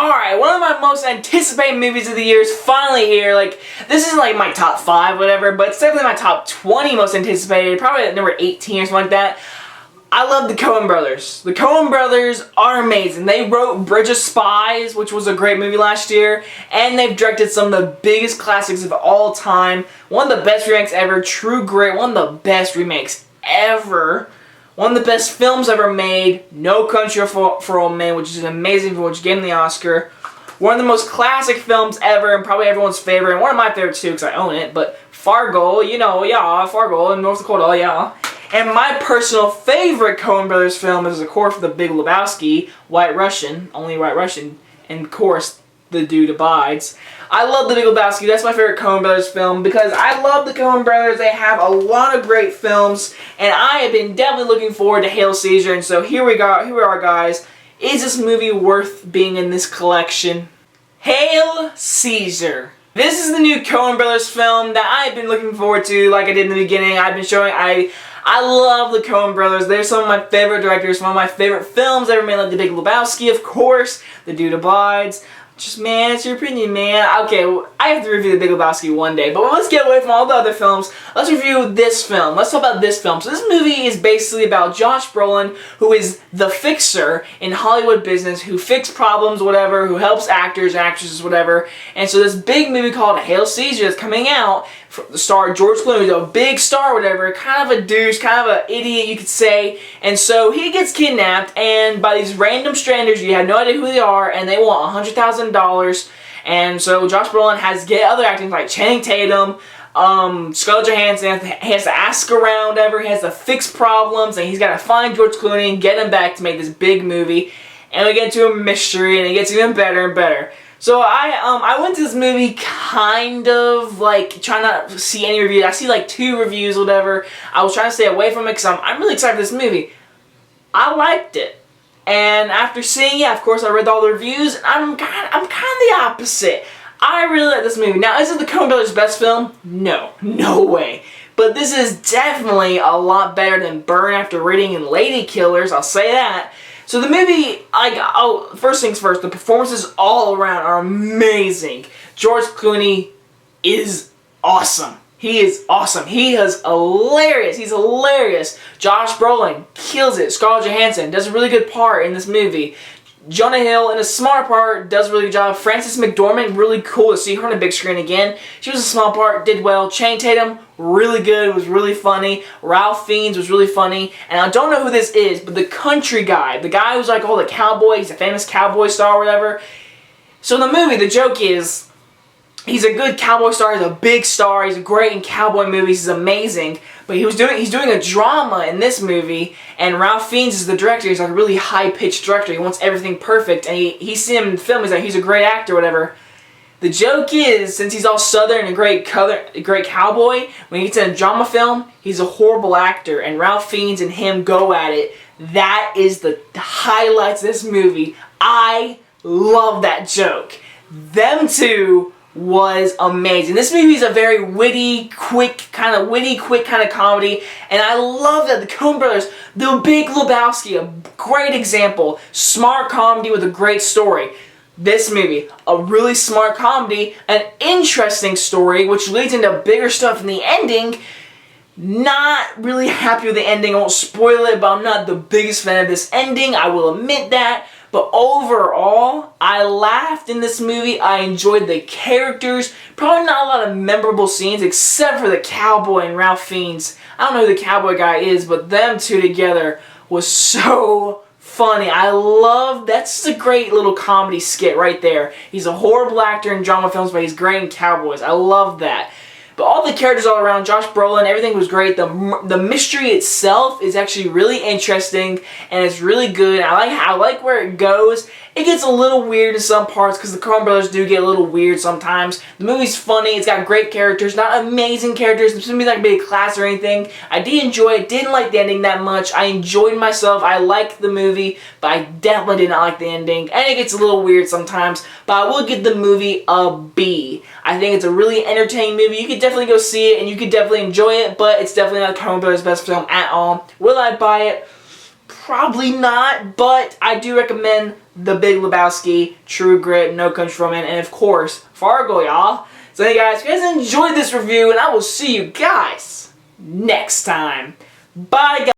Alright, one of my most anticipated movies of the year is finally here. Like, this isn't like my top 5, whatever, but it's definitely my top 20 most anticipated. Probably at number 18 or something like that. I love the Coen Brothers. The Coen Brothers are amazing. They wrote Bridge of Spies, which was a great movie last year, and they've directed some of the biggest classics of all time. One of the best remakes ever, True Grit, one of the best remakes ever. One of the best films ever made, No Country for Old Men, which is an amazing film, which gave him the Oscar. One of the most classic films ever, and probably everyone's favorite, and one of my favorites too, because I own it, but Fargo, you know, yeah, Fargo in North Dakota, yeah. And my personal favorite Coen Brothers film is, of course, The Big Lebowski, White Russian, only White Russian, and of course, The Dude Abides. I love The Big Lebowski. That's my favorite Coen Brothers film because I love the Coen Brothers. They have a lot of great films, and I have been definitely looking forward to Hail Caesar. And so here we are, guys. Is this movie worth being in this collection? Hail Caesar. This is the new Coen Brothers film that I've been looking forward to. Like I did in the beginning, I've been showing. I love the Coen Brothers. They're some of my favorite directors. One of my favorite films ever made, like The Big Lebowski, of course. The Dude Abides. Just, man, it's your opinion, man. Okay, well, I have to review The Big Lebowski one day, but let's get away from all the other films. Let's review this film. Let's talk about this film. So this movie is basically about Josh Brolin, who is the fixer in Hollywood business, who fixes problems, whatever, who helps actors, actresses, whatever. And so this big movie called Hail Caesar is coming out. The star George Clooney, who's a big star, whatever, kind of a douche, kind of an idiot, you could say. And so he gets kidnapped, and by these random strangers, you have no idea who they are, and they want $100,000. And so Josh Brolin has to get other actors like Channing Tatum, Scarlett Johansson. He has to ask around, whatever. He has to fix problems, and he's got to find George Clooney and get him back to make this big movie. And we get into a mystery, and it gets even better and better. So I went to this movie kind of like trying not to see any reviews. I see like 2 reviews, whatever. I was trying to stay away from it because I'm really excited for this movie. I liked it, and after seeing it, of course, I read all the reviews. And I'm kind of the opposite. I really like this movie. Now, is it the Coen Brothers' best film? No, no way. But this is definitely a lot better than Burn After Reading and Lady Killers. I'll say that. So the movie, first things first, the performances all around are amazing. George Clooney is awesome. He is awesome. He is hilarious. He's hilarious. Josh Brolin kills it. Scarlett Johansson does a really good part in this movie. Jonah Hill, in a small part, does a really good job. Frances McDormand, really cool to see her on the big screen again. She was a small part, did well. Channing Tatum, really good, was really funny. Ralph Fiennes was really funny. And I don't know who this is, but the country guy, the guy who's like, oh, the cowboy, he's a famous cowboy star or whatever. So in the movie, the joke is, he's a good cowboy star, he's a big star, he's great in cowboy movies, he's amazing. But he's doing a drama in this movie, and Ralph Fiennes is the director. He's like a really high-pitched director. He wants everything perfect, and he's seen him in the film, he's like, he's a great actor, whatever. The joke is, since he's all southern and a great cowboy, when he gets in a drama film, he's a horrible actor, and Ralph Fiennes and him go at it. That is the highlights of this movie. I love that joke. Them two was amazing. This movie is a very witty, quick kind of comedy, and I love that the Coen Brothers, The Big Lebowski, a great example, smart comedy with a great story. This movie, a really smart comedy, an interesting story, which leads into bigger stuff in the ending. Not really happy with the ending. I won't spoil it, but I'm not the biggest fan of this ending. I will admit that. But overall, I laughed in this movie. I enjoyed the characters. Probably not a lot of memorable scenes, except for the cowboy and Ralph Fiennes. I don't know who the cowboy guy is, but them two together was so funny. I love, that's a great little comedy skit right there. He's a horrible actor in drama films, but he's great in cowboys. I love that. But all the characters all around, Josh Brolin, everything was great. The mystery itself is actually really interesting, and it's really good. I like where it goes. It gets a little weird in some parts because the Coen Brothers do get a little weird sometimes. The movie's funny. It's got great characters, not amazing characters. This movie's not going to be a class or anything. I did enjoy it. Didn't like the ending that much. I enjoyed myself. I liked the movie, but I definitely did not like the ending. And it gets a little weird sometimes, but I will give the movie a B. I think it's a really entertaining movie. You could definitely go see it, and you could definitely enjoy it, but it's definitely not Coen Brothers' best film at all. Will I buy it? Probably not, but I do recommend The Big Lebowski, True Grit, No Country for Old Men, and of course, Fargo, y'all. So hey guys, if you guys enjoyed this review, and I will see you guys next time. Bye, guys.